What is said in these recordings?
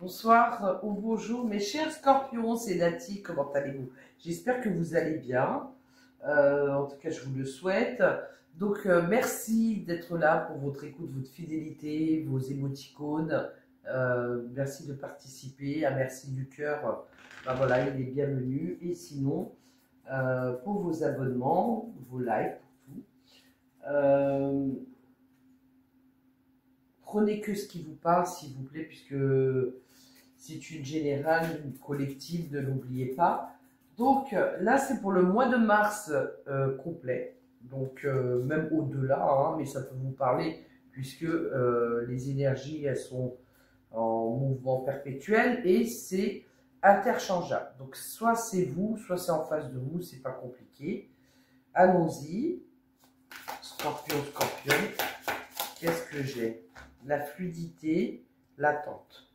Bonsoir ou bonjour mes chers scorpions, c'est Nati, comment allez-vous? J'espère que vous allez bien, en tout cas je vous le souhaite. Donc merci d'être là pour votre écoute, votre fidélité, vos émoticônes, merci de participer, un merci du cœur, ben voilà, il est bienvenu. Et sinon, pour vos abonnements, vos likes, pour tout. Prenez que ce qui vous parle s'il vous plaît, puisque c'est une générale, une collective, ne l'oubliez pas. Donc là, c'est pour le mois de mars complet. Donc même au-delà, hein, mais ça peut vous parler puisque les énergies, elles sont en mouvement perpétuel et c'est interchangeable. Donc soit c'est vous, soit c'est en face de vous, c'est pas compliqué. Allons-y. Scorpion, scorpion. Qu'est-ce que j'ai? La fluidité, l'attente.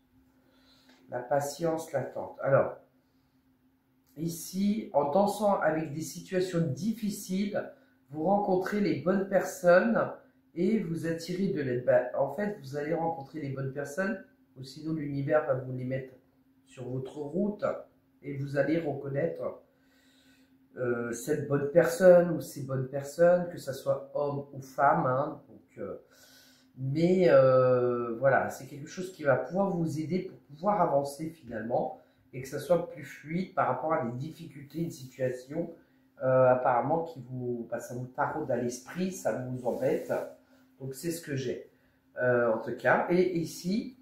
La patience, l'attente. Alors, ici, en dansant avec des situations difficiles, vous rencontrez les bonnes personnes et vous attirez de l'aide. En fait, vous allez rencontrer les bonnes personnes, ou sinon l'univers va vous les mettre sur votre route et vous allez reconnaître cette bonne personne ou ces bonnes personnes, que ce soit homme ou femme. Hein, donc, mais voilà, c'est quelque chose qui va pouvoir vous aider pour pouvoir avancer finalement et que ça soit plus fluide par rapport à des difficultés, une situation apparemment qui vous, ça vous taraude à l'esprit, ça vous embête. Donc c'est ce que j'ai en tout cas. Et ici,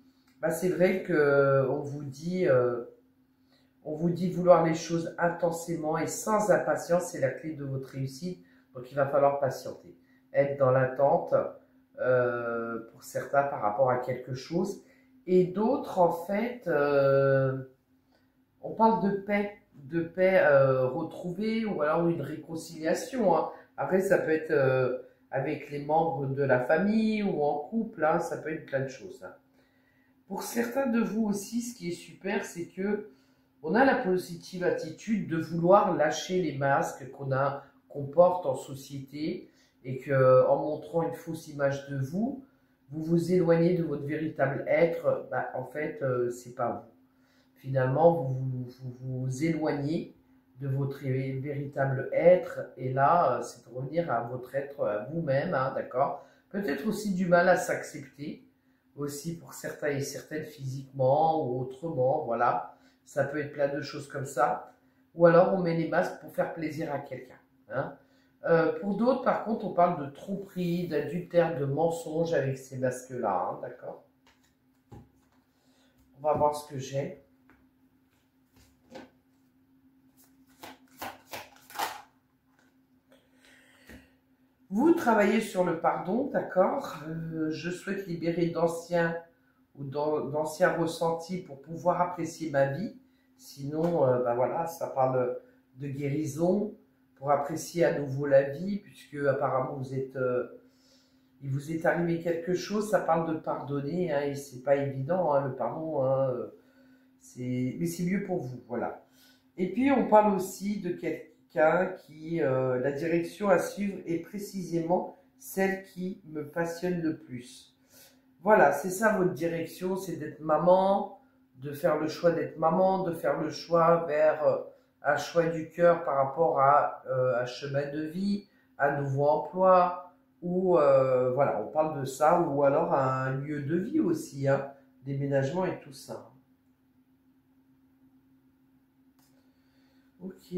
c'est vrai que on vous dit de vouloir les choses intensément et sans impatience, c'est la clé de votre réussite. Donc il va falloir patienter, être dans l'attente. Pour certains par rapport à quelque chose et d'autres en fait on parle de paix retrouvée ou alors une réconciliation, hein. Après ça peut être avec les membres de la famille ou en couple, hein, ça peut être plein de choses, hein. Pour certains de vous aussi, ce qui est super, c'est que on a la positive attitude de vouloir lâcher les masques qu'on porte en société et que, en montrant une fausse image de vous, vous vous éloignez de votre véritable être. En fait, c'est pas vous. Finalement, vous éloignez de votre véritable être et là, c'est de revenir à votre être, à vous-même, hein, d'accord? Peut-être aussi du mal à s'accepter, aussi pour certains et certaines physiquement ou autrement, voilà. Ça peut être plein de choses comme ça. Ou alors on met les masques pour faire plaisir à quelqu'un, hein. Pour d'autres, par contre, on parle de tromperie, d'adultère, de mensonge avec ces masques-là, hein, d'accord? On va voir ce que j'ai. Vous travaillez sur le pardon, d'accord? Je souhaite libérer d'anciens ou d'anciens ressentis pour pouvoir apprécier ma vie. Sinon, voilà, ça parle de guérison pour apprécier à nouveau la vie, puisque apparemment il vous est arrivé quelque chose. Ça parle de pardonner, hein, et c'est pas évident, hein, le pardon, hein, mais c'est mieux pour vous, voilà. Et puis on parle aussi de quelqu'un qui, la direction à suivre est précisément celle qui me passionne le plus. Voilà, c'est ça votre direction, c'est d'être maman, de faire le choix d'être maman, de faire le choix vers un choix du cœur par rapport à un chemin de vie, un nouveau emploi, ou voilà, on parle de ça, ou alors un lieu de vie aussi, hein, déménagement et tout ça. Ok.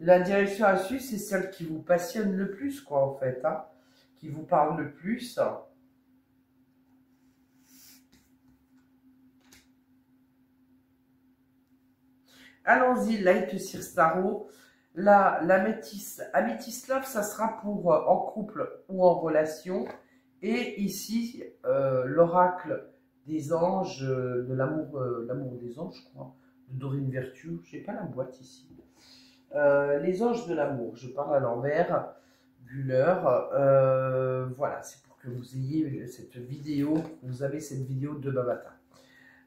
La direction à suivre, c'est celle qui vous passionne le plus, quoi, en fait, hein, qui vous parle le plus. Allons-y, Light Sirstaro. Améthyste Love, ça sera pour en couple ou en relation. Et ici, l'oracle des anges, de l'amour des anges, je crois, de Dorine Virtue. Je n'ai pas la boîte ici. Les anges de l'amour, je parle à l'envers, vu l'heure. Voilà, c'est pour que vous ayez cette vidéo, vous avez cette vidéo de demain matin.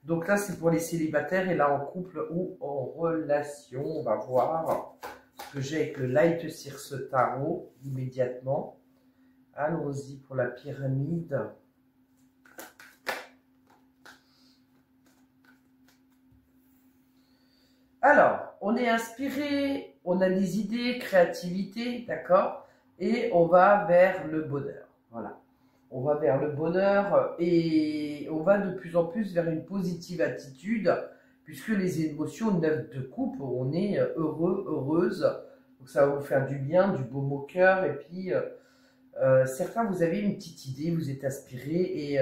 Donc là, c'est pour les célibataires et là en couple ou en relation, on va voir ce que j'ai avec le Light Circe Tarot immédiatement. Allons-y pour la pyramide. Alors, on est inspiré, on a des idées, créativité, d'accord? Et on va vers le bonheur. Voilà. On va vers le bonheur et on va de plus en plus vers une positive attitude, puisque les émotions 9 de coupe, on est heureux, heureuse. Donc ça va vous faire du bien, du baume au cœur. Et puis, certains, vous avez une petite idée, vous êtes inspiré et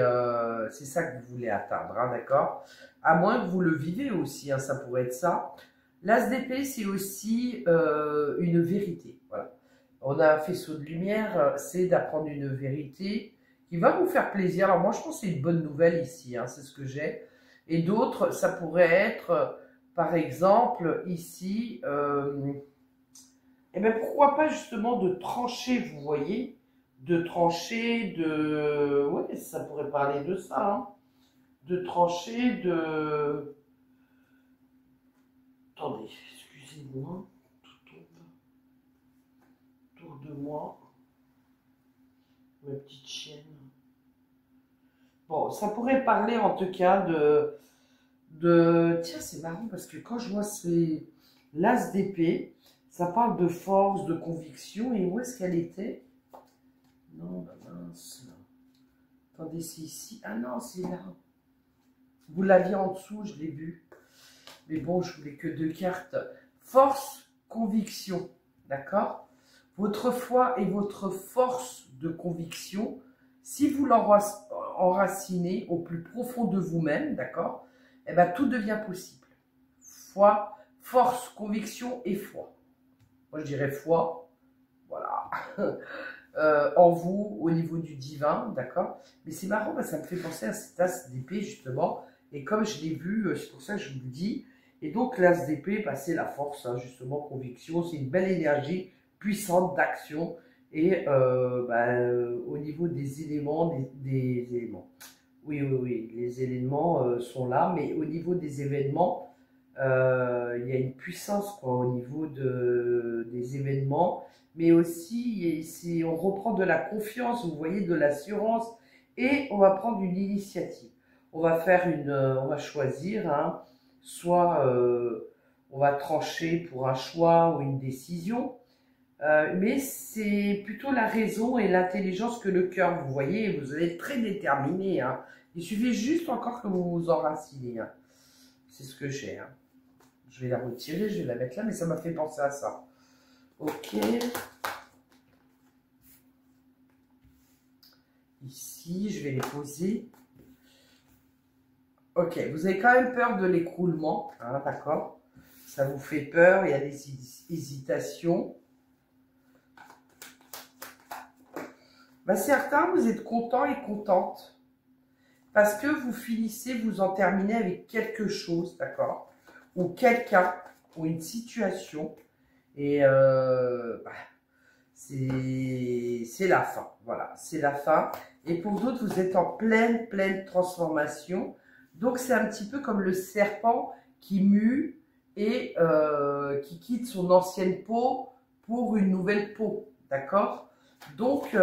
c'est ça que vous voulez atteindre, hein, d'accord? À moins que vous le vivez aussi, hein, ça pourrait être ça. L'As d'épée, c'est aussi une vérité. Voilà. On a un faisceau de lumière, c'est d'apprendre une vérité qui va vous faire plaisir. Alors moi, je pense que c'est une bonne nouvelle ici, hein, c'est ce que j'ai. Et d'autres, ça pourrait être, par exemple, ici, eh bien, pourquoi pas justement de trancher, vous voyez, de trancher, de... Oui, ça pourrait parler de ça, hein, de trancher, de... Attendez, excusez-moi, tout tombe autour de moi. Ma petite chienne. Bon, ça pourrait parler en tout cas de... Tiens, c'est marrant parce que quand je vois l'As d'épée, ça parle de force, de conviction. Et où est-ce qu'elle était? Non, bah mince. Attendez, c'est ici. Ah non, c'est là. Vous l'aviez en dessous, je l'ai vu. Mais bon, je voulais que 2 cartes. Force, conviction. D'accord? Votre foi et votre force de conviction, si vous l'enracinez au plus profond de vous-même, d'accord? Eh bien, tout devient possible. Foi, force, conviction et foi. Moi, je dirais foi. Voilà. En vous, au niveau du divin, d'accord? Mais c'est marrant, bah, ça me fait penser à cette as d'épée, justement. Et comme je l'ai vu, c'est pour ça que je vous le dis. Et donc, l'as d'épée, bah, c'est la force, hein, justement, conviction. C'est une belle énergie puissante d'action. Et au niveau des éléments, des éléments. Oui, oui, oui, les éléments sont là. Mais au niveau des événements, il y a une puissance, quoi, au niveau des événements. Mais aussi, on reprend de la confiance, vous voyez, de l'assurance, et on va prendre une initiative. On va on va choisir, hein, soit on va trancher pour un choix ou une décision, mais c'est plutôt la raison et l'intelligence que le cœur, vous voyez, vous allez être très déterminé, hein. Il suffit juste encore que vous vous enracinez, hein. C'est ce que j'ai, hein. Je vais la retirer, je vais la mettre là, mais ça m'a fait penser à ça. Ok. Ici, je vais les poser. Ok, vous avez quand même peur de l'écroulement, hein, d'accord? Ça vous fait peur, il y a des hésitations. Ben, certains, vous êtes contents et contentes parce que vous finissez, vous en terminez avec quelque chose, d'accord? Ou quelqu'un, ou une situation. Et c'est la fin, voilà, c'est la fin. Et pour d'autres, vous êtes en pleine transformation. Donc, c'est un petit peu comme le serpent qui mue et qui quitte son ancienne peau pour une nouvelle peau, d'accord? Donc, ok,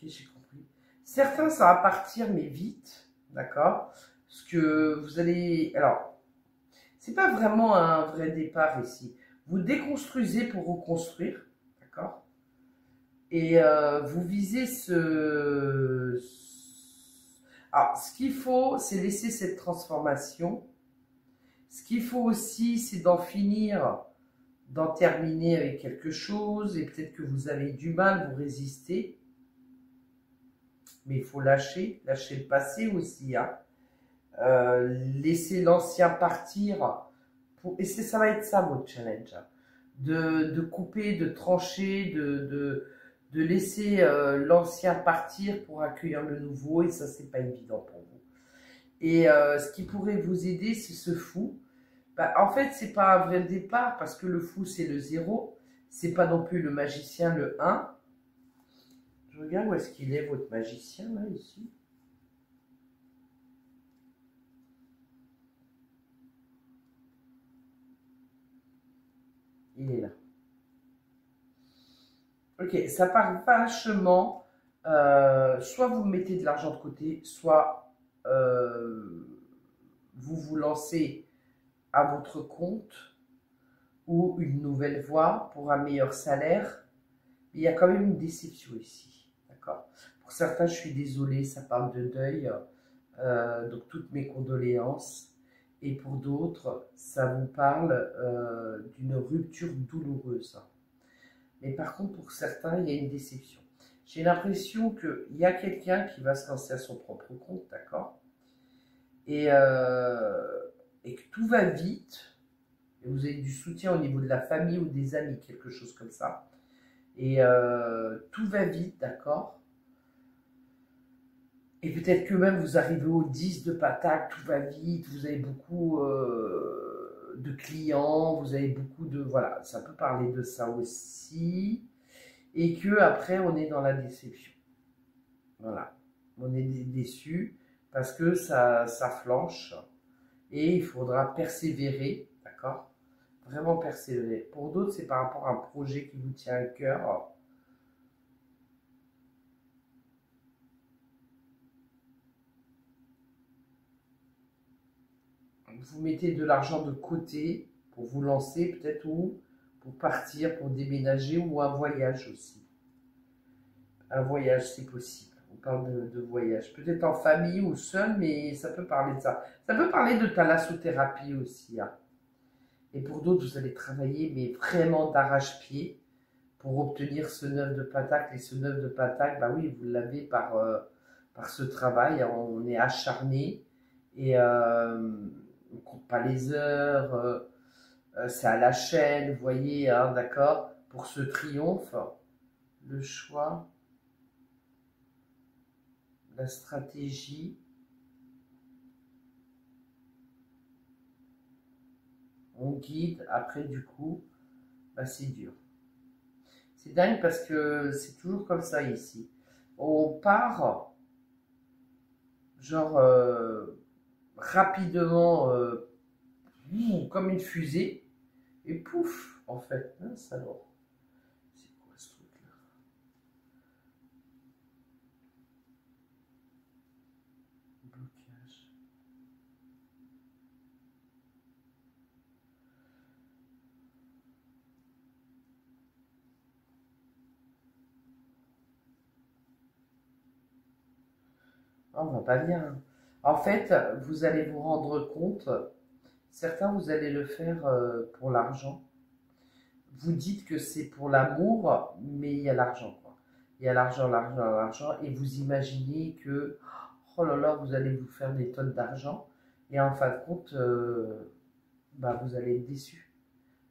j'ai compris. Certains, ça va partir, mais vite, d'accord? Parce que vous allez... Alors, c'est pas vraiment un vrai départ ici. Vous déconstruisez pour reconstruire, d'accord? Et vous visez Alors, ce qu'il faut, c'est laisser cette transformation. Ce qu'il faut aussi, c'est d'en finir, d'en terminer avec quelque chose. Et peut-être que vous avez du mal, vous résistez. Mais il faut lâcher le passé aussi, hein. Laisser l'ancien partir. Et ça va être ça votre challenge, hein. De couper, de trancher, de laisser l'ancien partir pour accueillir le nouveau. Et ça, c'est pas évident pour vous. Et ce qui pourrait vous aider, c'est ce fou. Bah, en fait, c'est pas un vrai départ parce que le fou, c'est le 0. C'est pas non plus le magicien, le 1. Je regarde où est-ce qu'il est, votre magicien, là, ici. il est là. Ok, ça part vachement. Soit vous mettez de l'argent de côté, soit vous vous lancez à votre compte ou une nouvelle voie pour un meilleur salaire. Il y a quand même une déception ici. D'accord. Pour certains, je suis désolée, ça parle de deuil. Donc toutes mes condoléances. Et pour d'autres, ça vous parle d'une rupture douloureuse. Mais par contre, pour certains, il y a une déception. J'ai l'impression qu'il y a quelqu'un qui va se lancer à son propre compte, d'accord, et que tout va vite, et vous avez du soutien au niveau de la famille ou des amis, quelque chose comme ça. Et tout va vite, d'accord. Et peut-être que même vous arrivez au 10 de Pataque, tout va vite, vous avez beaucoup de clients, vous avez beaucoup de... Voilà, ça peut parler de ça aussi. Et que après on est dans la déception. Voilà, on est déçu parce que ça flanche et il faudra persévérer, d'accord? Vraiment persévérer. Pour d'autres, c'est par rapport à un projet qui vous tient à cœur. Vous mettez de l'argent de côté pour vous lancer peut-être, ou pour partir, pour déménager, ou un voyage aussi. Un voyage, c'est possible. On parle de voyage. Peut-être en famille ou seul, mais ça peut parler de ça. Ça peut parler de thalassothérapie aussi, hein. Et pour d'autres, vous allez travailler, mais vraiment d'arrache-pied pour obtenir ce 9 de Pataque. Et ce 9 de Pataque, bah oui, vous l'avez par ce travail, hein. On est acharné et on ne compte pas les heures. C'est à la chaîne, vous voyez, hein, d'accord. Pour ce triomphe, le choix, la stratégie, on guide. Après, du coup, bah, c'est dur. C'est dingue parce que c'est toujours comme ça ici. On part, genre, rapidement, comme une fusée, et pouf, en fait. Mince alors. C'est quoi ce truc-là? Blocage. Ah, on va pas bien. En fait, vous allez vous rendre compte, certains, vous allez le faire pour l'argent. Vous dites que c'est pour l'amour, mais il y a l'argent, quoi. Il y a l'argent, l'argent, l'argent, et vous imaginez que, oh là là, vous allez vous faire des tonnes d'argent, et en fin de compte, bah, vous allez être déçu,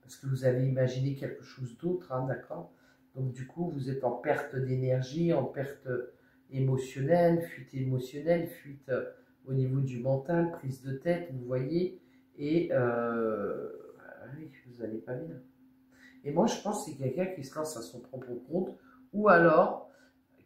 parce que vous avez imaginé quelque chose d'autre, hein, d'accord? Donc du coup, vous êtes en perte d'énergie, en perte fuite émotionnelle, fuite au niveau du mental, prise de tête, vous voyez, et oui, vous n'allez pas bien. Et moi, je pense que c'est quelqu'un qui se lance à son propre compte, ou alors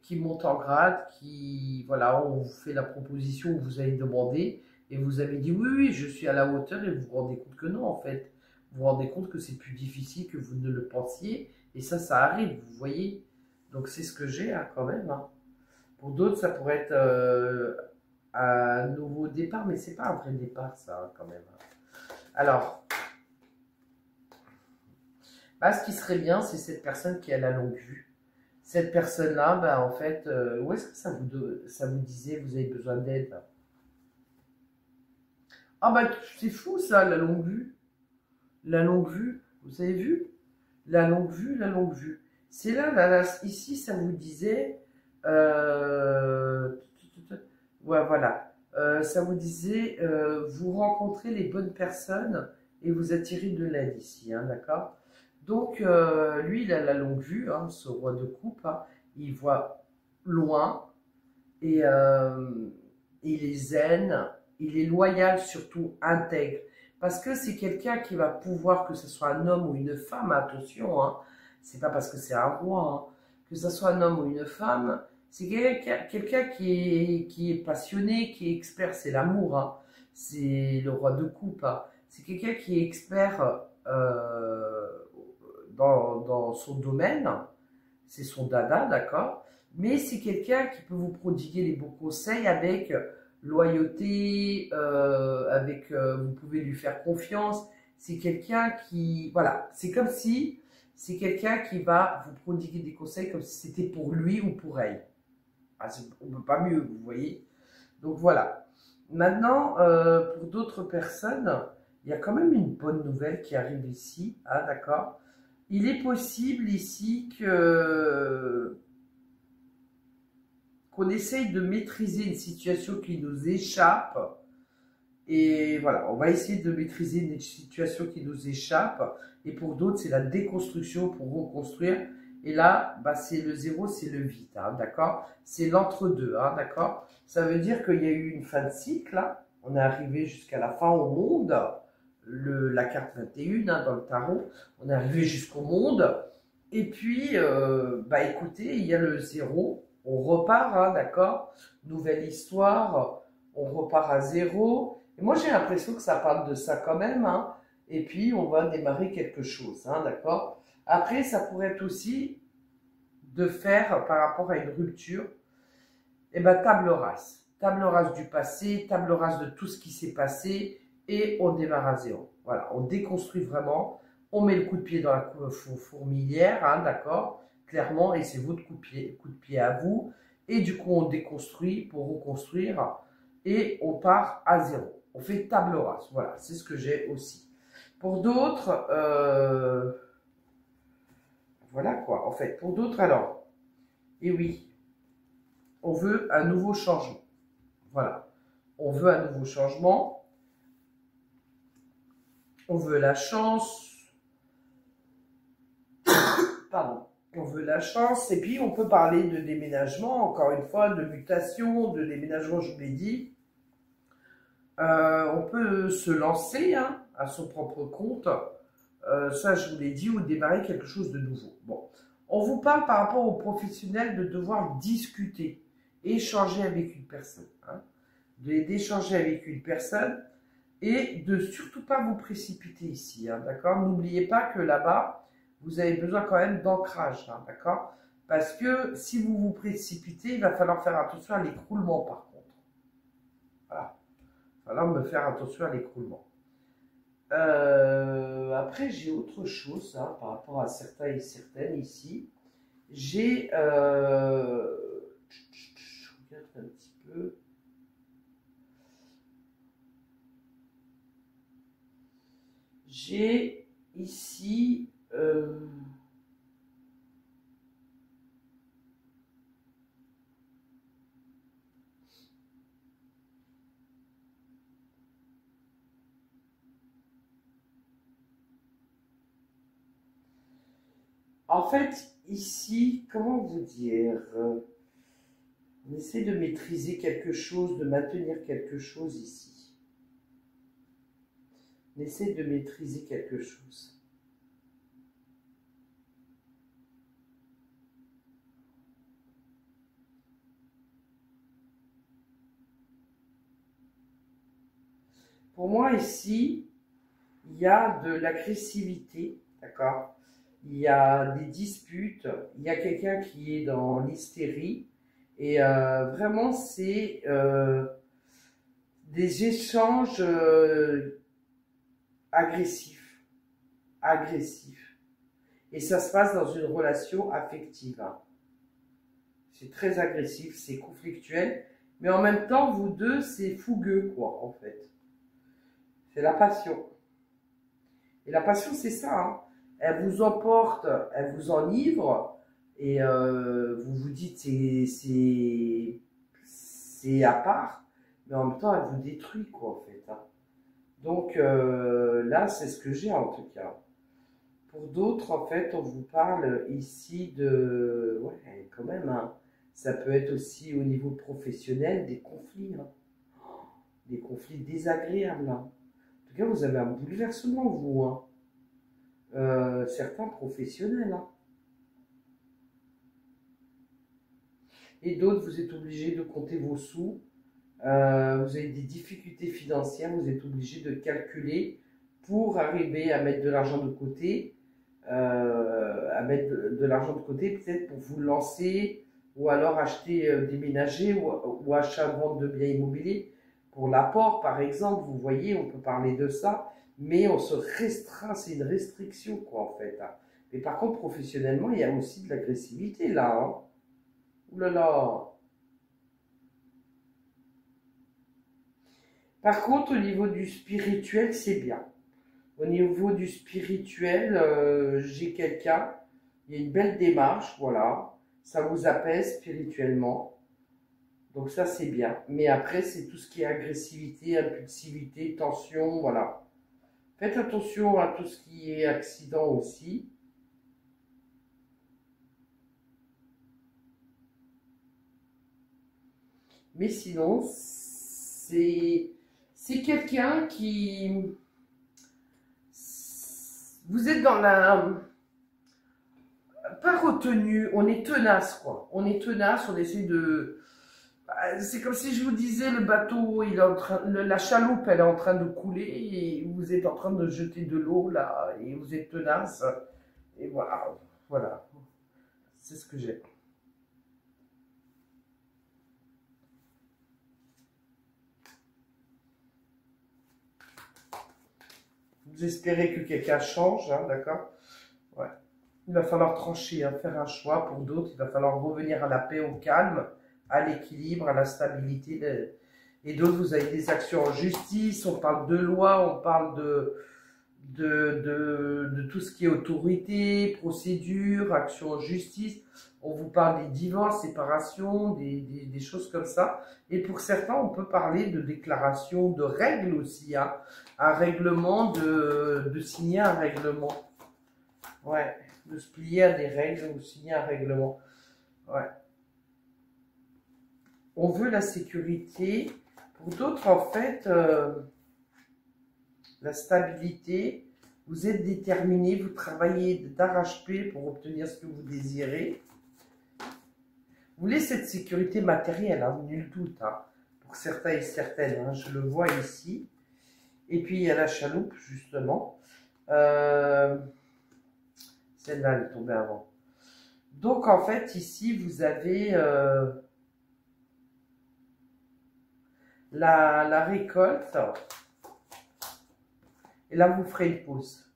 qui monte en grade, qui, voilà, on vous fait la proposition, vous avez demandé, et vous avez dit oui, oui, je suis à la hauteur, et vous vous rendez compte que non, en fait. Vous vous rendez compte que c'est plus difficile que vous ne le pensiez, et ça arrive, vous voyez. Donc c'est ce que j'ai, hein, quand même, hein. Pour d'autres, ça pourrait être un nouveau départ, mais c'est pas un vrai départ, ça, hein, quand même. Alors, bah, ce qui serait bien, c'est cette personne qui a la longue vue. Cette personne-là, bah, en fait, où est-ce que ça vous disait vous avez besoin d'aide? Ah bah c'est fou ça, la longue vue. La longue vue, vous avez vu? La longue vue, la longue vue. C'est là, ici, ça vous disait... euh, ouais, voilà. Ça vous disait, vous rencontrez les bonnes personnes et vous attirez de l'aide ici, hein, d'accord? Donc, lui, il a la longue vue, hein, ce roi de coupe, hein. Il voit loin et il est zen, il est loyal, surtout intègre. Parce que c'est quelqu'un qui va pouvoir, que ce soit un homme ou une femme, attention, hein, c'est pas parce que c'est un roi, hein, que ce soit un homme ou une femme, c'est quelqu'un qui est passionné, qui est expert, c'est l'amour, hein, c'est le roi de coupe, hein. C'est quelqu'un qui est expert dans son domaine, c'est son dada, d'accord? Mais c'est quelqu'un qui peut vous prodiguer les bons conseils avec loyauté, vous pouvez lui faire confiance. C'est quelqu'un qui, voilà, c'est comme si c'est quelqu'un qui va vous prodiguer des conseils comme si c'était pour lui ou pour elle. Ah, on ne peut pas mieux, vous voyez. Donc voilà. Maintenant, pour d'autres personnes, il y a quand même une bonne nouvelle qui arrive ici, hein, d'accord? Il est possible ici qu'on essaye de maîtriser une situation qui nous échappe. Et voilà, on va essayer de maîtriser une situation qui nous échappe. Et pour d'autres, c'est la déconstruction pour reconstruire. Et là, bah, c'est le zéro, c'est le vide, hein, d'accord? C'est l'entre-deux, hein, d'accord? Ça veut dire qu'il y a eu une fin de cycle, hein. On est arrivé jusqu'à la fin au monde. La carte 21, hein, dans le tarot, on est arrivé jusqu'au monde. Et puis, bah écoutez, il y a le zéro. On repart, hein, d'accord? Nouvelle histoire, on repart à zéro. Et moi, j'ai l'impression que ça parle de ça quand même, hein. Et puis, on va démarrer quelque chose, hein, d'accord? Après, ça pourrait être aussi de faire, par rapport à une rupture, eh ben, table rase. Table rase du passé, table rase de tout ce qui s'est passé, et on démarre à zéro. Voilà, on déconstruit vraiment, on met le coup de pied dans la fourmilière, hein, d'accord? Clairement, et c'est votre coup de pied à vous. Et du coup, on déconstruit pour reconstruire, et on part à zéro. On fait table rase, voilà, c'est ce que j'ai aussi. Pour d'autres, voilà quoi, en fait, pour d'autres, alors, et oui, on veut un nouveau changement. Voilà, on veut un nouveau changement, on veut la chance, pardon, on veut la chance, et puis on peut parler de déménagement, encore une fois, de mutation, de déménagement, je vous l'ai dit. On peut se lancer, hein, à son propre compte, ça je vous l'ai dit, ou démarrer quelque chose de nouveau. Bon, on vous parle par rapport aux professionnels de devoir discuter, échanger avec une personne, hein, d'échanger avec une personne, et de surtout pas vous précipiter ici, hein, d'accord? N'oubliez pas que là-bas, vous avez besoin quand même d'ancrage, hein, d'accord? Parce que si vous vous précipitez, il va falloir faire attention à l'écroulement par contre. Voilà. Il va falloir me faire attention à l'écroulement. Après, j'ai autre chose, hein, par rapport à certains et certaines ici. J'ai... je regarde un petit peu. J'ai ici... en fait, ici, comment vous dire, on essaie de maîtriser quelque chose, de maintenir quelque chose ici. On essaie de maîtriser quelque chose. Pour moi, ici, il y a de l'agressivité, d'accord? Il y a des disputes, il y a quelqu'un qui est dans l'hystérie, et vraiment, c'est des échanges agressifs, agressifs. Et ça se passe dans une relation affective, hein. C'est très agressif, c'est conflictuel, mais en même temps, vous deux, c'est fougueux, quoi, en fait. C'est la passion. Et la passion, c'est ça, hein. Elle vous emporte, elle vous enivre, et vous vous dites c'est à part, mais en même temps, elle vous détruit, quoi, en fait, hein. Donc là, c'est ce que j'ai, en tout cas. Pour d'autres, en fait, on vous parle ici de... Ouais, quand même, hein. Ça peut être aussi au niveau professionnel des conflits, hein. Des conflits désagréables, hein. En tout cas, vous avez un bouleversement, vous, hein. Certains professionnels, hein. Et d'autres, vous êtes obligés de compter vos sous. Vous avez des difficultés financières, vous êtes obligé de calculer pour arriver à mettre de l'argent de côté. à mettre de l'argent de côté, peut-être pour vous lancer, ou alors acheter, déménager, ou achat, vente de biens immobiliers, pour l'apport par exemple, vous voyez, on peut parler de ça, mais on se restreint, c'est une restriction quoi en fait. Hein. Mais par contre, professionnellement, il y a aussi de l'agressivité là. Hein. Ouh là là. Par contre, au niveau du spirituel, c'est bien. Au niveau du spirituel, j'ai quelqu'un, il y a une belle démarche, voilà. Ça vous apaise spirituellement. Donc ça, c'est bien. Mais après, c'est tout ce qui est agressivité, impulsivité, tension, voilà. Faites attention à tout ce qui est accident aussi. Mais sinon, c'est quelqu'un qui... Vous êtes dans la... Pas retenu, on est tenace, quoi. On est tenace, on essaie de... C'est comme si je vous disais, le bateau, il est en train, la chaloupe, elle est en train de couler et vous êtes en train de jeter de l'eau, là, et vous êtes tenace. Et voilà, voilà. C'est ce que j'ai. Vous espérez que quelqu'un change, hein, d'accord? Ouais. Il va falloir trancher, hein, faire un choix. Pour d'autres, il va falloir revenir à la paix, au calme, à l'équilibre, à la stabilité. Et d'autres, vous avez des actions en justice, on parle de loi, on parle de tout ce qui est autorité, procédure, action en justice. On vous parle des divorces, séparations, des choses comme ça. Et pour certains, on peut parler de déclaration, de règles aussi. Hein. Un règlement, de signer un règlement. Ouais, de se plier à des règles ou signer un règlement. Ouais. On veut la sécurité. Pour d'autres, en fait, la stabilité, vous êtes déterminé, vous travaillez d'arrache-pied pour obtenir ce que vous désirez. Vous voulez cette sécurité matérielle, hein, nul doute, hein, pour certains et certaines, hein, je le vois ici. Et puis il y a la chaloupe, justement. Celle-là, elle est tombée avant. Donc en fait, ici, vous avez la récolte. Et là, vous ferez une pause.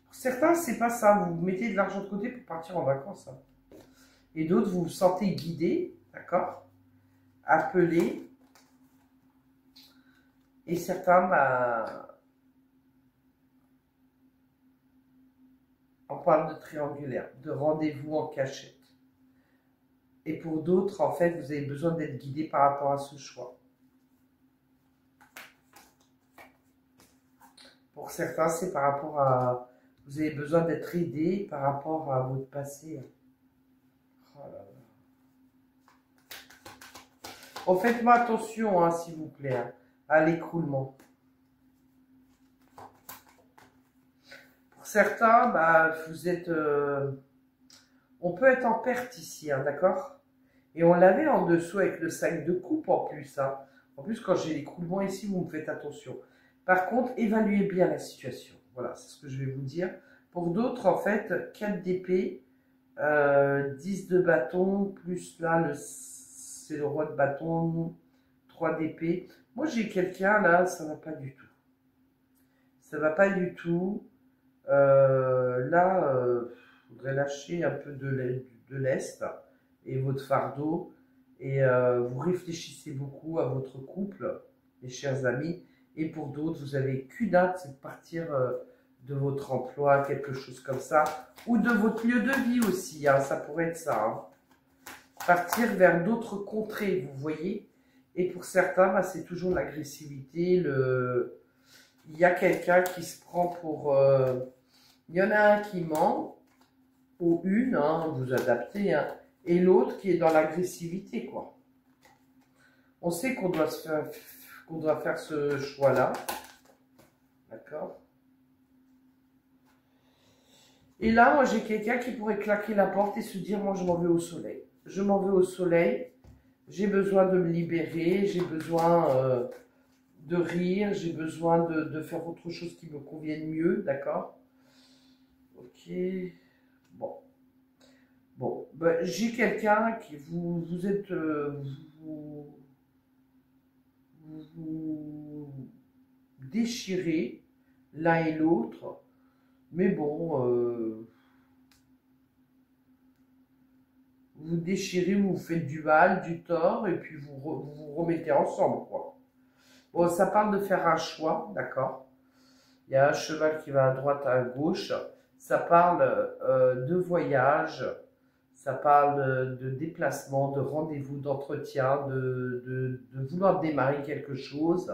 Pour certains, c'est pas ça. Vous mettez de l'argent de côté pour partir en vacances. Hein. Et d'autres, vous vous sentez guidé, d'accord? Appelé. Et certains, bah, on parle de triangulaire, de rendez-vous en cachette. Et pour d'autres, en fait, vous avez besoin d'être guidé par rapport à ce choix. Pour certains, c'est par rapport à... Vous avez besoin d'être aidé par rapport à votre passé. Oh là là. Oh, faites-moi attention, hein, s'il vous plaît, hein, à l'écroulement. Pour certains, bah, vous êtes... on peut être en perte ici, hein, d'accord? Et on l'avait en dessous avec le 5 de coupe en plus. Hein. En plus, quand j'ai l'écroulement ici, vous me faites attention. Par contre, évaluez bien la situation. Voilà, c'est ce que je vais vous dire. Pour d'autres, en fait, 4 d'épée, 10 de bâton, plus là, c'est le roi de bâton, 3 d'épée. Moi, j'ai quelqu'un, là, ça ne va pas du tout. Ça ne va pas du tout. Là, il faudrait lâcher un peu de l'est et votre fardeau. Et vous réfléchissez beaucoup à votre couple, mes chers amis. Et pour d'autres, vous avez qu'une hâte, c'est de partir de votre emploi, quelque chose comme ça. Ou de votre lieu de vie aussi, hein, ça pourrait être ça. Hein. Partir vers d'autres contrées, vous voyez. Et pour certains, bah, c'est toujours l'agressivité. Il y a quelqu'un qui se prend pour... il y en a un qui ment, ou une, hein, vous adaptez, hein, et l'autre qui est dans l'agressivité, quoi. On sait qu'on doit faire ce choix-là. D'accord? Et là, moi, j'ai quelqu'un qui pourrait claquer la porte et se dire, moi, je m'en vais au soleil. Je m'en vais au soleil. J'ai besoin de me libérer. J'ai besoin de rire. J'ai besoin de faire autre chose qui me convienne mieux. D'accord? Ok. Bon. Bon. Ben, j'ai quelqu'un qui vous êtes... vous déchirez l'un et l'autre. Mais bon, vous déchirez, vous faites du mal, du tort, et puis vous remettez ensemble, quoi. Bon, ça parle de faire un choix, d'accord? Il y a un cheval qui va à droite, à gauche. Ça parle de voyage, ça parle de déplacement, de rendez-vous, d'entretien, de vouloir démarrer quelque chose.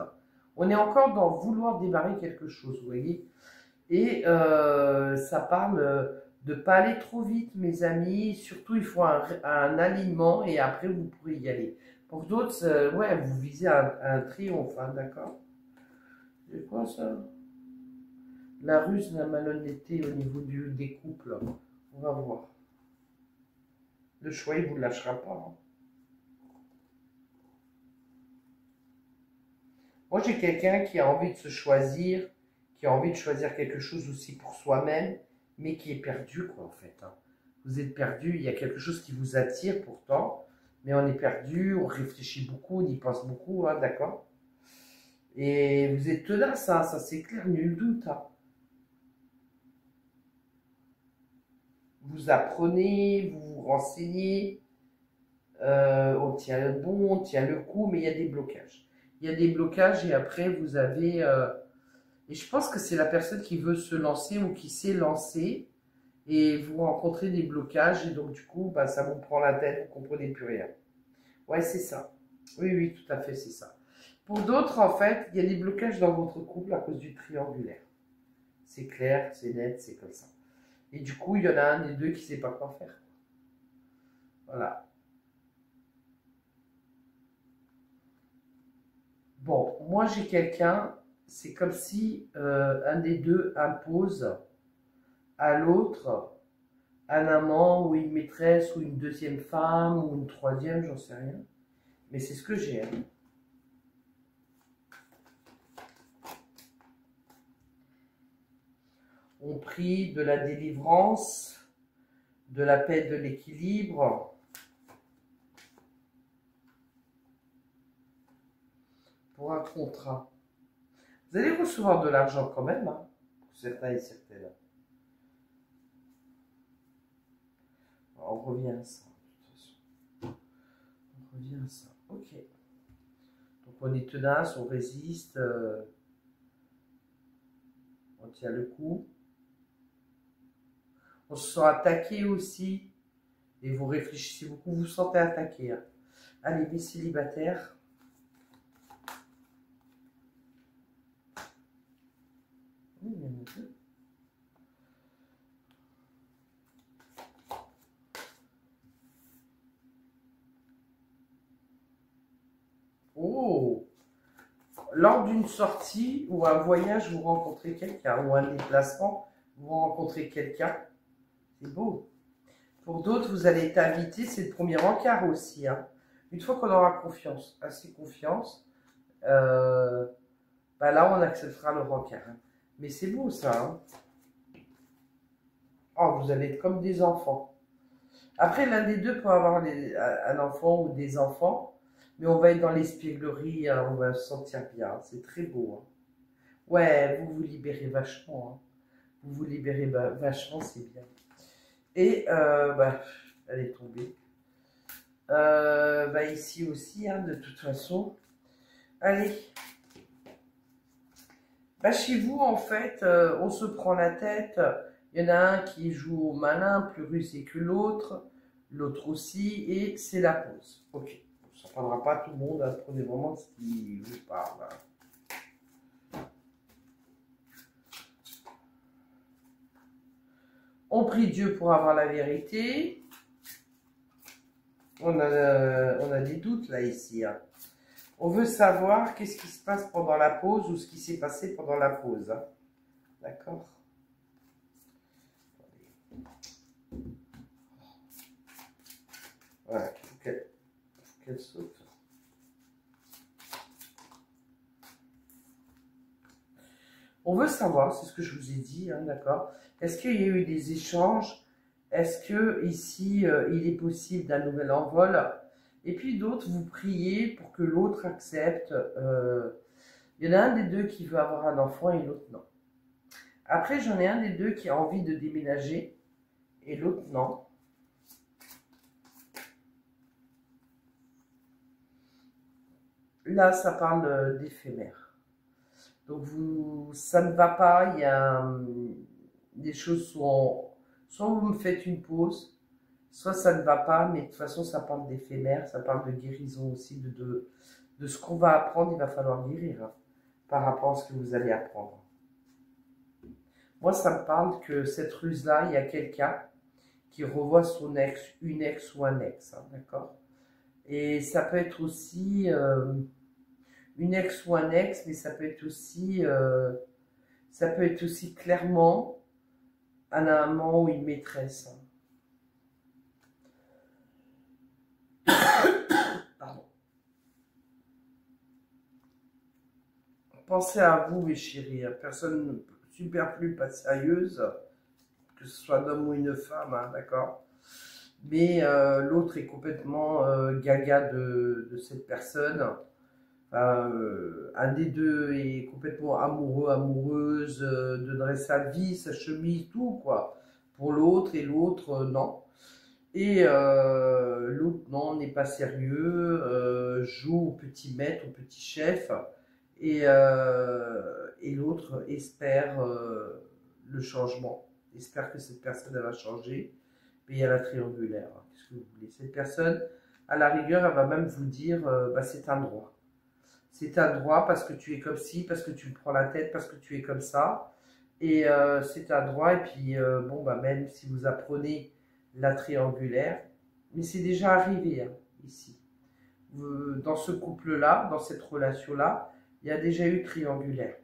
On est encore dans vouloir démarrer quelque chose, vous voyez? Et ça parle de ne pas aller trop vite, mes amis. Surtout, il faut un alignement et après, vous pourrez y aller. Pour d'autres, ouais, vous visez un triomphe, hein, d'accord? C'est quoi ça? La ruse, la malhonnêteté au niveau des couples. On va voir. Le choix, il ne vous lâchera pas, hein. Moi, j'ai quelqu'un qui a envie de se choisir, qui a envie de choisir quelque chose aussi pour soi-même, mais qui est perdu, quoi, en fait, hein. Vous êtes perdu, il y a quelque chose qui vous attire pourtant, mais on est perdu, on réfléchit beaucoup, on y pense beaucoup, hein, d'accord? Et vous êtes tenace, hein, ça c'est clair, nul doute, hein. Vous apprenez, vous vous renseignez, on tient le bon, on tient le coup, mais il y a des blocages. Il y a des blocages et après vous avez... et je pense que c'est la personne qui veut se lancer ou qui s'est lancée et vous rencontrez des blocages et donc du coup, bah, ça vous prend la tête, vous ne comprenez plus rien. Ouais, c'est ça. Oui, oui, tout à fait, c'est ça. Pour d'autres, en fait, il y a des blocages dans votre couple à cause du triangulaire. C'est clair, c'est net, c'est comme ça. Et du coup, il y en a un des deux qui ne sait pas quoi faire. Voilà. Bon, moi j'ai quelqu'un, c'est comme si un des deux impose à l'autre un amant ou une maîtresse ou une deuxième femme ou une troisième, j'en sais rien. Mais c'est ce que j'ai, hein. On prie de la délivrance, de la paix, de l'équilibre. Pour un contrat. Vous allez recevoir de l'argent quand même, hein, pour certains et certaines. On revient à ça, de toute façon. On revient à ça. Ok. Donc on est tenace, on résiste, on tient le coup. On se sent attaqué aussi. Et vous réfléchissez beaucoup, vous vous sentez attaqué, hein. Allez, les célibataires. Oui, il y en a deux. Oh! Lors d'une sortie ou un voyage, vous rencontrez quelqu'un, ou un déplacement, vous rencontrez quelqu'un. C'est beau. Pour d'autres, vous allez être invité, c'est le premier encart aussi, hein. Une fois qu'on aura confiance, assez confiance, bah là on acceptera le rencard, hein. Mais c'est beau ça, hein. Oh, vous allez être comme des enfants. Après, l'un des deux peut avoir un enfant ou des enfants, mais on va être dans l'espièglerie, hein, on va se sentir bien. C'est très beau, hein. Ouais, vous vous libérez vachement, hein. Vous vous libérez vachement, c'est bien. Et, bah, elle est tombée. Bah, ici aussi, hein, de toute façon. Allez. Bah, chez vous, en fait, on se prend la tête. Il y en a un qui joue au malin, plus rusé que l'autre aussi, et c'est la pause. Ok, ça ne prendra pas tout le monde, hein, prenez vraiment ce qui vous parle, hein. On prie Dieu pour avoir la vérité. On a des doutes là, ici, hein. On veut savoir qu'est-ce qui se passe pendant la pause ou ce qui s'est passé pendant la pause, hein. D'accord? Voilà, il faut qu'elle saute. On veut savoir, c'est ce que je vous ai dit, hein, d'accord? Est-ce qu'il y a eu des échanges? Est-ce que ici, il est possible d'un nouvel envol? Et puis d'autres, vous priez pour que l'autre accepte. Il y en a un des deux qui veut avoir un enfant et l'autre non. Après, j'en ai un des deux qui a envie de déménager et l'autre non. Là, ça parle d'éphémère. Donc, ça ne va pas. Il y a des choses soit vous me faites une pause, soit ça ne va pas, mais de toute façon, ça parle d'éphémère, ça parle de guérison aussi, de ce qu'on va apprendre, il va falloir guérir hein, par rapport à ce que vous allez apprendre. Moi, ça me parle que cette ruse-là, il y a quelqu'un qui revoit son ex, une ex ou un ex, hein, d'accord? Et ça peut être aussi une ex ou un ex, mais ça peut être aussi clairement un amant ou une maîtresse. Pardon. Pensez à vous, mes chéris. Personne super plus pas sérieuse, que ce soit un homme ou une femme, hein, d'accord? Mais l'autre est complètement gaga de cette personne. Un des deux est complètement amoureux, amoureuse, donnerait sa vie, sa chemise, tout quoi, pour l'autre, et l'autre, non. Et l'autre, non, n'est pas sérieux, joue au petit maître, au petit chef, et l'autre espère le changement, espère que cette personne elle va changer. Mais il y a la triangulaire. Qu'est-ce que vous voulez? Cette personne, à la rigueur, elle va même vous dire bah, c'est un droit. C'est un droit parce que tu es comme ci, parce que tu me prends la tête, parce que tu es comme ça. Et c'est un droit. Et puis, bon, bah, même si vous apprenez la triangulaire, mais c'est déjà arrivé hein, ici. Dans ce couple-là, dans cette relation-là, il y a déjà eu triangulaire.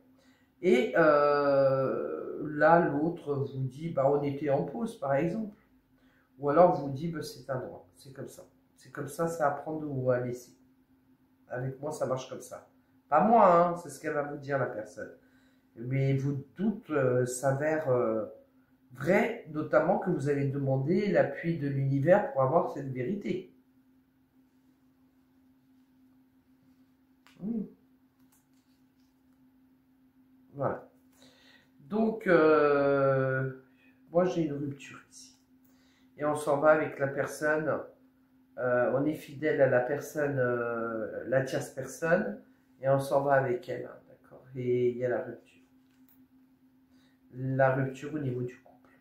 Et là, l'autre vous dit bah, on était en pause, par exemple. Ou alors vous dit bah, c'est un droit, c'est comme ça. C'est comme ça, c'est à prendre ou à laisser. Avec moi, ça marche comme ça. Pas moi, hein, c'est ce qu'elle va vous dire la personne. Mais vos doutes s'avèrent vrais, notamment que vous allez demander l'appui de l'univers pour avoir cette vérité. Mmh. Voilà. Donc, moi j'ai une rupture ici. Et on s'en va avec la personne, on est fidèle à la personne, la tierce personne, et on s'en va avec elle, hein, d'accord? Et il y a la rupture. La rupture au niveau du couple.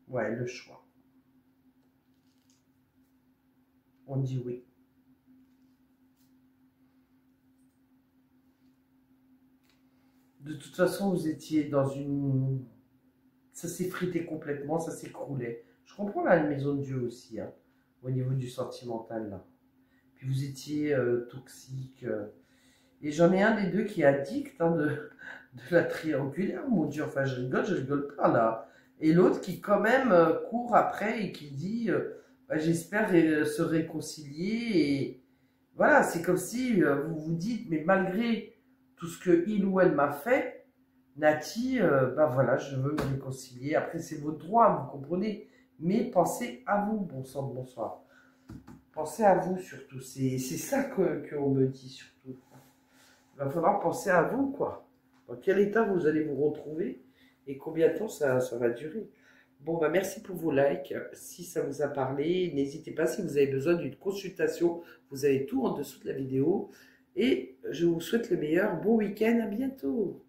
Ouais, le choix. On dit oui. De toute façon, vous étiez dans une... Ça s'est frité complètement, ça s'écroulait. Je comprends la maison de Dieu aussi, hein, au niveau du sentimental, là. Puis vous étiez toxique. Et j'en ai un des deux qui est addict hein, de la triangulaire, mon Dieu. Enfin, je rigole pas, là. Et l'autre qui, quand même, court après et qui dit bah, j'espère se réconcilier. Et voilà, c'est comme si vous vous dites mais malgré tout ce que il ou elle m'a fait, Nati, ben voilà, je veux me réconcilier. Après, c'est votre droit, vous comprenez. Mais pensez à vous, bon sang de bonsoir. Pensez à vous surtout. C'est ça qu'on me dit surtout. Il va falloir penser à vous, quoi. Dans quel état vous allez vous retrouver et combien de temps ça va durer. Bon, bah merci pour vos likes. Si ça vous a parlé, n'hésitez pas. Si vous avez besoin d'une consultation, vous avez tout en dessous de la vidéo. Et je vous souhaite le meilleur. Bon week-end, à bientôt.